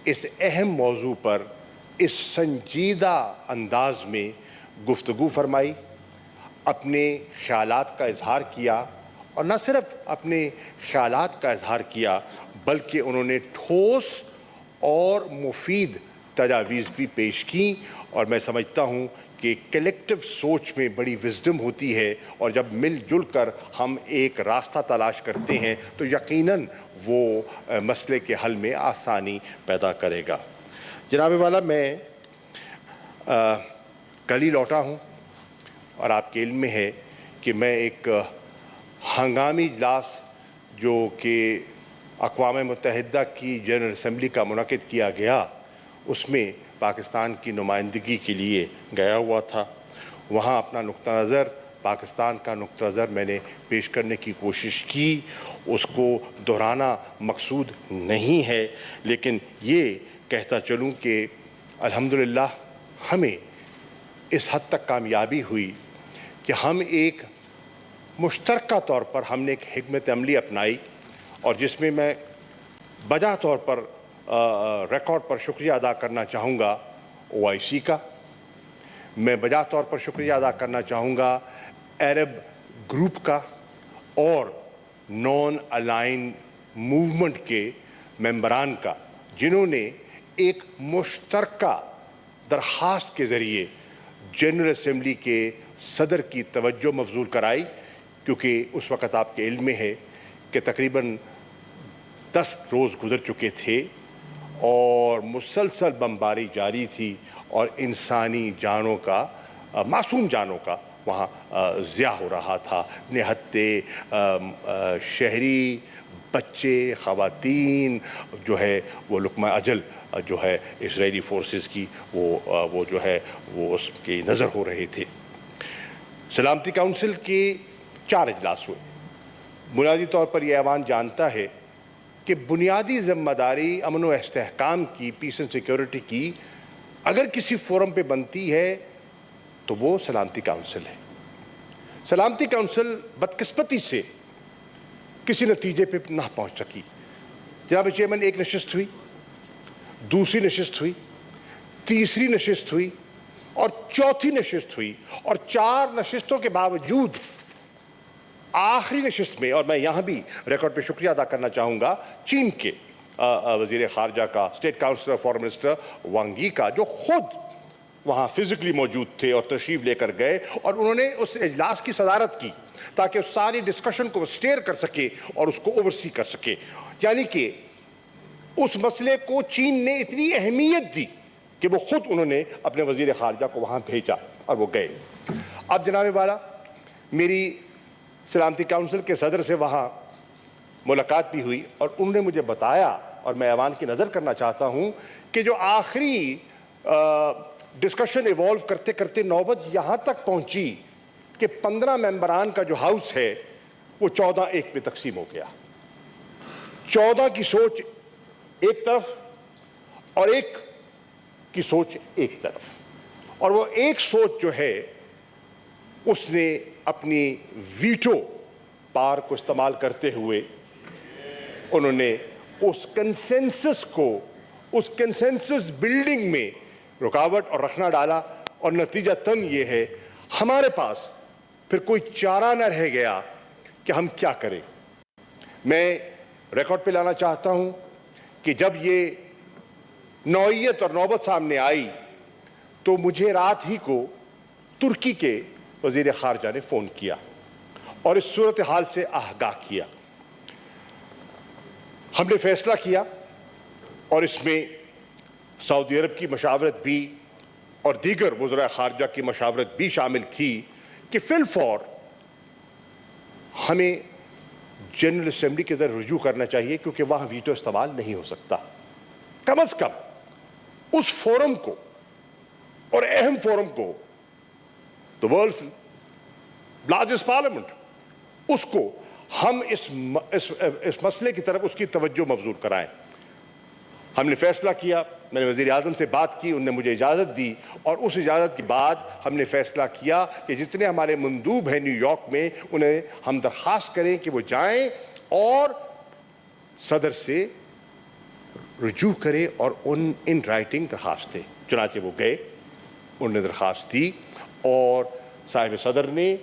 اس اہم موضوع پر اس سنجیدہ انداز میں گفتگو فرمائی، اپنے خیالات کا اظہار کیا، اور نہ صرف اپنے خیالات کا اظہار کیا بلکہ انہوں نے ٹھوس اور مفید تجاویز بھی پیش کیں، اور میں سمجھتا ہوں کہ کلیکٹیو سوچ میں بڑی وزڈم ہوتی ہے، اور جب مل جل کر ہم ایک راستہ تلاش کرتے ہیں تو یقیناً وہ مسئلے کے حل میں آسانی پیدا کرے گا۔ جناب والا، میں کل ہی لوٹا ہوں، اور آپ کے علم میں ہے کہ میں ایک ہنگامی اجلاس جو کہ اقوام متحدہ کی جنرل اسمبلی کا منعقد کیا گیا، اس میں پاکستان کی نمائندگی کے لیے گیا ہوا تھا۔ وہاں اپنا نقطہ نظر، پاکستان کا نقطہ نظر میں نے پیش کرنے کی کوشش کی۔ اس کو دہرانا مقصود نہیں ہے، لیکن یہ کہتا چلوں کہ الحمدللہ ہمیں اس حد تک کامیابی ہوئی کہ ہم ایک مشترکہ طور پر ہم نے ایک حکمت عملی اپنائی، اور جس میں میں بجا طور پر ریکارڈ پر شکریہ ادا کرنا چاہوں گا OIC کا، میں بجا طور پر شکریہ ادا کرنا چاہوں گا عرب گروپ کا اور نان الائن موومنٹ کے ممبران کا، جنہوں نے ایک مشترکہ درخواست کے ذریعے جنرل اسمبلی کے صدر کی توجہ مبذول کرائی، کیونکہ اس وقت آپ کے علم میں ہے کہ تقریباً 10 روز گزر چکے تھے اور مسلسل بمباری جاری تھی، اور انسانی جانوں کا، معصوم جانوں کا وہاں ضیاع ہو رہا تھا۔ نہتے شہری، بچے، خواتین جو ہے وہ لقمہ اجل جو ہے اسرائیلی فورسز کی وہ جو ہے وہ اس کی نظر ہو رہے تھے۔ سلامتی کونسل کے 4 اجلاس ہوئے۔ بنیادی طور پر یہ ایوان جانتا ہے کہ بنیادی ذمہ داری امن و استحکام کی، پیس اینڈ سیکیورٹی کی اگر کسی فورم پہ بنتی ہے تو وہ سلامتی کونسل ہے۔ سلامتی کونسل بدقسمتی سے کسی نتیجے پہ نہ پہنچ سکی۔ جناب چیئرمین، ایک نشست ہوئی، دوسری نشست ہوئی، تیسری نشست ہوئی، اور چوتھی نشست ہوئی، اور 4 نشستوں کے باوجود آخری نشست میں، اور میں یہاں بھی ریکارڈ پہ شکریہ ادا کرنا چاہوں گا چین کے وزیر خارجہ کا، اسٹیٹ کاؤنسلر فارن منسٹر وانگ یی کا، جو خود وہاں فزیکلی موجود تھے اور تشریف لے کر گئے، اور انہوں نے اس اجلاس کی صدارت کی تاکہ اس ساری ڈسکشن کو اسٹیئر کر سکے اور اس کو اوورسی کر سکے۔ یعنی کہ اس مسئلے کو چین نے اتنی اہمیت دی کہ وہ خود انہوں نے اپنے وزیر خارجہ کو وہاں بھیجا اور وہ گئے۔ اب جناب والا، میری سلامتی کونسل کے صدر سے وہاں ملاقات بھی ہوئی، اور انہوں نے مجھے بتایا، اور میں ایوان کی نظر کرنا چاہتا ہوں کہ جو آخری ڈسکشن ایوالو کرتے کرتے نوبت یہاں تک پہنچی کہ 15 ممبران کا جو ہاؤس ہے وہ 14-1 پہ تقسیم ہو گیا۔ 14 کی سوچ ایک طرف اور 1 کی سوچ ایک طرف، اور وہ ایک سوچ جو ہے اس نے اپنی ویٹو پار کو استعمال کرتے ہوئے انہوں نے اس کنسنسس کو، اس کنسنسس بلڈنگ میں رکاوٹ اور رکھنا ڈالا، اور نتیجہ تن یہ ہے ہمارے پاس پھر کوئی چارہ نہ رہ گیا کہ ہم کیا کریں۔ میں ریکارڈ پہ لانا چاہتا ہوں کہ جب یہ نوعیت اور نوبت سامنے آئی تو مجھے رات ہی کو ترکی کے وزیر خارجہ نے فون کیا اور اس صورتحال سے آگاہ کیا۔ ہم نے فیصلہ کیا، اور اس میں سعودی عرب کی مشاورت بھی اور دیگر وزراء خارجہ کی مشاورت بھی شامل تھی کہ فی الفور ہمیں جنرل اسمبلی کے اندر رجوع کرنا چاہیے، کیونکہ وہاں ویٹو استعمال نہیں ہو سکتا۔ کم از کم اس فورم کو، اور اہم فورم کو، the world's largest parliament، اس کو ہم اس مسئلے کی طرف اس کی توجہ مبذول کرائیں۔ ہم نے فیصلہ کیا، میں نے وزیر اعظم سے بات کی، انہوں نے مجھے اجازت دی، اور اس اجازت کے بعد ہم نے فیصلہ کیا کہ جتنے ہمارے مندوب ہیں نیو یارک میں انہیں ہم درخواست کریں کہ وہ جائیں اور صدر سے رجوع کرے اور ان رائٹنگ درخواستیں. چنانچہ وہ گئے, انہوں نے درخواست دی, اور صاحب صدر نے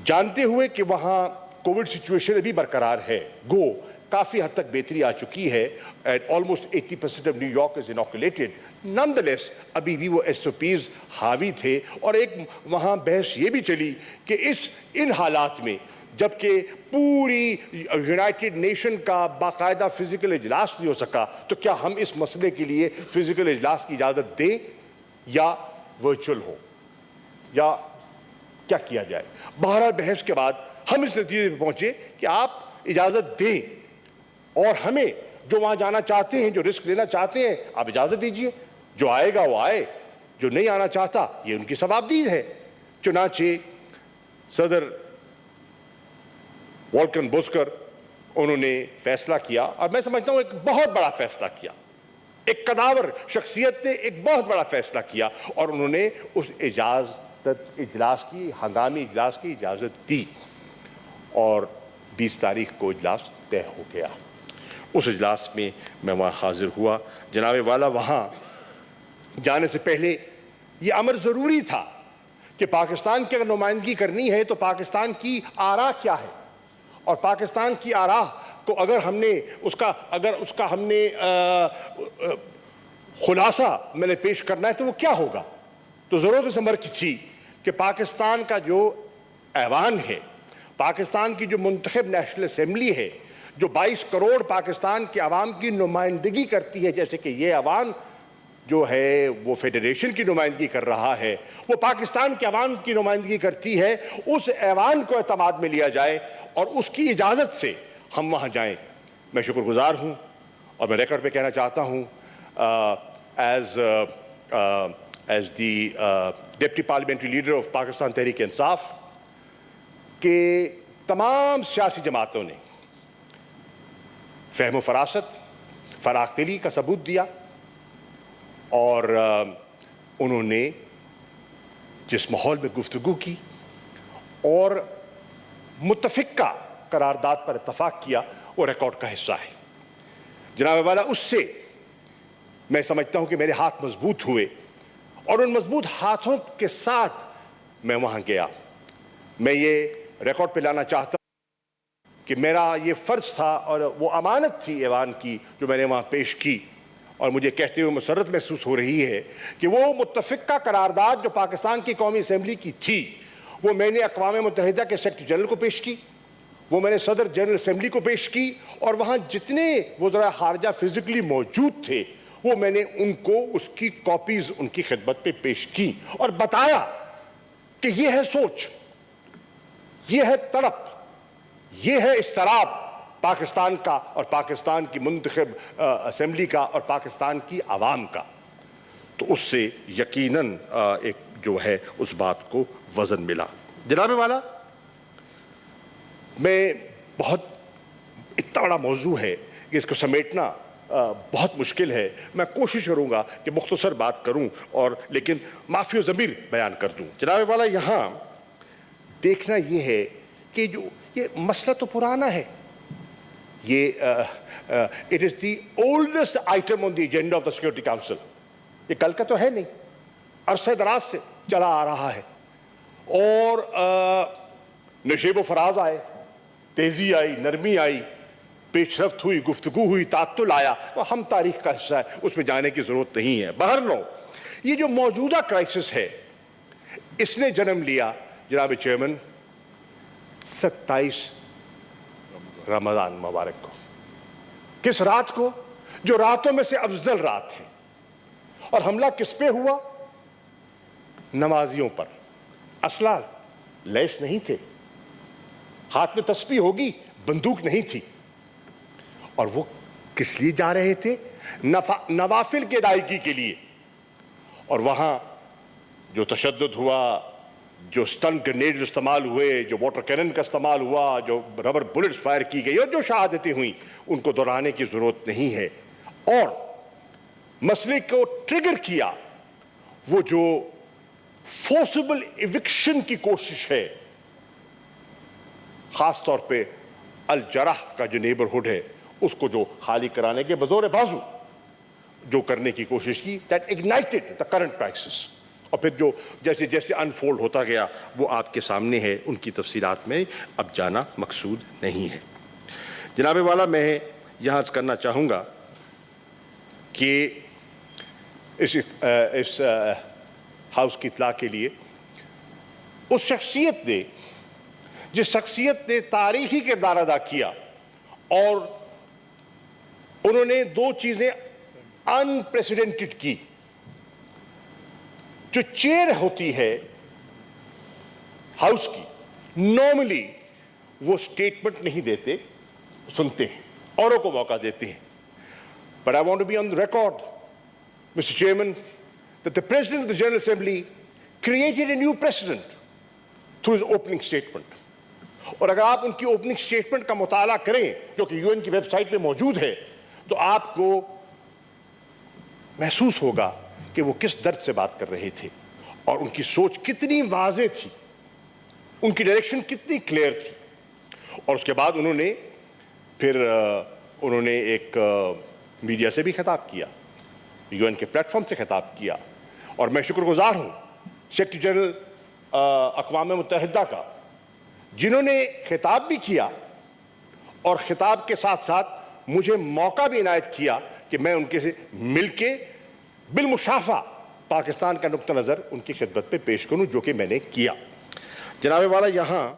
جانتے ہوئے کہ وہاں کووڈ سچویشن ابھی برقرار ہے, گو کافی حد تک بہتری آ چکی ہے, and almost 80% of New York is inoculated, nonetheless ابھی بھی وہ ایس او پیز حاوی تھے. اور ایک وہاں بحث یہ بھی چلی کہ ان حالات میں جبکہ پوری یونائٹڈ نیشن کا باقاعدہ فزیکل اجلاس نہیں ہو سکا, تو کیا ہم اس مسئلے کے لیے فزیکل اجلاس کی اجازت دیں یا ورچوئل ہو, یا کیا کیا جائے. بہرحال بحث کے بعد ہم اس نتیجے پہ پہنچے کہ آپ اجازت دیں, اور ہمیں جو وہاں جانا چاہتے ہیں, جو رسک لینا چاہتے ہیں, آپ اجازت دیجئے, جو آئے گا وہ آئے, جو نہیں آنا چاہتا یہ ان کی ثوابدید ہے. چنانچہ صدر والکن بوسکر انہوں نے فیصلہ کیا, اور میں سمجھتا ہوں ایک بہت بڑا فیصلہ کیا, ایک قداور شخصیت نے ایک بہت بڑا فیصلہ کیا, اور انہوں نے اس اجلاس کی, ہنگامی اجلاس کی اجازت دی, اور 20 تاریخ کو اجلاس طے ہو گیا. اس اجلاس میں میں وہاں حاضر ہوا. جناب والا وہاں جانے سے پہلے یہ امر ضروری تھا کہ پاکستان کی اگر نمائندگی کرنی ہے تو پاکستان کی آراء کیا ہے, اور پاکستان کی آراء کو اگر ہم نے اس کا ہم نے خلاصہ میں نے پیش کرنا ہے تو وہ کیا ہوگا. تو ضرورت اس امر کی تھی کہ پاکستان کا جو ایوان ہے, پاکستان کی جو منتخب نیشنل اسمبلی ہے, جو 22 کروڑ پاکستان کے عوام کی نمائندگی کرتی ہے, جیسے کہ یہ ایوان جو ہے وہ فیڈریشن کی نمائندگی کر رہا ہے, وہ پاکستان کے عوام کی نمائندگی کرتی ہے, اس ایوان کو اعتماد میں لیا جائے اور اس کی اجازت سے ہم وہاں جائیں. میں شکر گزار ہوں, اور میں ریکارڈ پہ کہنا چاہتا ہوں as the deputy parliamentary leader of Pakistan Tehreek Insaf کہ تمام سیاسی جماعتوں نے فہم و فراست, فراخ دلی کا ثبوت دیا, اور انہوں نے جس ماحول میں گفتگو کی اور متفقہ قرارداد پر اتفاق کیا وہ ریکارڈ کا حصہ ہے. جناب والا اس سے میں سمجھتا ہوں کہ میرے ہاتھ مضبوط ہوئے, اور ان مضبوط ہاتھوں کے ساتھ میں وہاں گیا. میں یہ ریکارڈ پہ لانا چاہتا ہوں کہ میرا یہ فرض تھا اور وہ امانت تھی ایوان کی جو میں نے وہاں پیش کی, اور مجھے کہتے ہوئے مسرت محسوس ہو رہی ہے کہ وہ متفقہ قرارداد جو پاکستان کی قومی اسمبلی کی تھی وہ میں نے اقوام متحدہ کے سیکرٹری جنرل کو پیش کی, وہ میں نے صدر جنرل اسمبلی کو پیش کی, اور وہاں جتنے وزراء خارجہ فزیکلی موجود تھے وہ میں نے ان کو اس کی کاپیز ان کی خدمت پہ پیش کی, اور بتایا کہ یہ ہے سوچ, یہ ہے تڑپ, یہ ہے اضطراب پاکستان کا اور پاکستان کی منتخب اسمبلی کا اور پاکستان کی عوام کا. تو اس سے یقیناً ایک جو ہے اس بات کو وزن ملا. جناب والا میں بہت اتنا بڑا موضوع ہے کہ اس کو سمیٹنا بہت مشکل ہے. میں کوشش کروں گا کہ مختصر بات کروں اور لیکن معافی و ضمیر بیان کر دوں. جناب والا یہاں دیکھنا یہ ہے کہ جو یہ مسئلہ تو پرانا ہے, یہ it is the oldest item on the agenda of the Security Council. یہ کل کا تو ہے نہیں, عرصہ دراز سے چلا آ رہا ہے, اور نشیب و فراز آئے, تیزی آئی, نرمی آئی, پیش رفت ہوئی, گفتگو ہوئی, تعطل آیا, وہ ہم تاریخ کا حصہ ہے, اس میں جانے کی ضرورت نہیں ہے. بہرحال یہ جو موجودہ کرائسس ہے اس نے جنم لیا جناب چیئرمین 27 رمضان مبارک کو. کس رات کو؟ جو راتوں میں سے افضل رات ہے. اور حملہ کس پہ ہوا؟ نمازیوں پر. اسلحہ لیس نہیں تھے, ہاتھ میں تسبیح ہوگی, بندوق نہیں تھی. اور وہ کس لیے جا رہے تھے؟ نوافل کی ادائیگی کے لیے. اور وہاں جو تشدد ہوا, جو سٹن گرنیڈ استعمال ہوئے, جو واٹر کینن کا استعمال ہوا, جو ربر بلٹس فائر کی گئی, اور جو شہادتیں ہوئیں ان کو دہرانے کی ضرورت نہیں ہے. اور مسئلے کو ٹریگر کیا وہ جو فورسبل ایوکشن کی کوشش ہے, خاص طور پہ الجرح کا جو نیبرہڈ ہے اس کو جو خالی کرانے کے بزور بازو جو کرنے کی کوشش کی, that ignited the current crisis. اور پھر جو جیسے جیسے انفولڈ ہوتا گیا وہ آپ کے سامنے ہے, ان کی تفصیلات میں اب جانا مقصود نہیں ہے. جناب والا, میں یہاں عرض کرنا چاہوں گا کہ اس ہاؤس کی اطلاع کے لیے اس شخصیت نے, جس شخصیت نے تاریخی کردار ادا کیا, اور انہوں نے دو چیزیں انپریسیڈنٹڈ کی. جو چیئر ہوتی ہے ہاؤس کی, نارملی وہ سٹیٹمنٹ نہیں دیتے, سنتے ہیں, اوروں کو موقع دیتے ہیں. But I want to be on the record, Mr. Chairman, that the President of the General Assembly created a new precedent through his opening statement. اور اگر آپ ان کی اوپننگ سٹیٹمنٹ کا مطالعہ کریں جو کہ UN کی ویب سائٹ پہ موجود ہے, تو آپ کو محسوس ہوگا کہ وہ کس درد سے بات کر رہے تھے, اور ان کی سوچ کتنی واضح تھی, ان کی ڈائریکشن کتنی کلیئر تھی. اور اس کے بعد انہوں نے ایک میڈیا سے بھی خطاب کیا, UN کے پلیٹ فارم سے خطاب کیا, اور میں شکر گزار ہوں سیکریٹری جنرل اقوام متحدہ کا, جنہوں نے خطاب بھی کیا اور خطاب کے ساتھ ساتھ مجھے موقع بھی عنایت کیا کہ میں ان کے سے مل کے بالمشافہ پاکستان کا نقطہ نظر ان کی خدمت پہ پیش کروں, جو کہ میں نے کیا. جناب والا, یہاں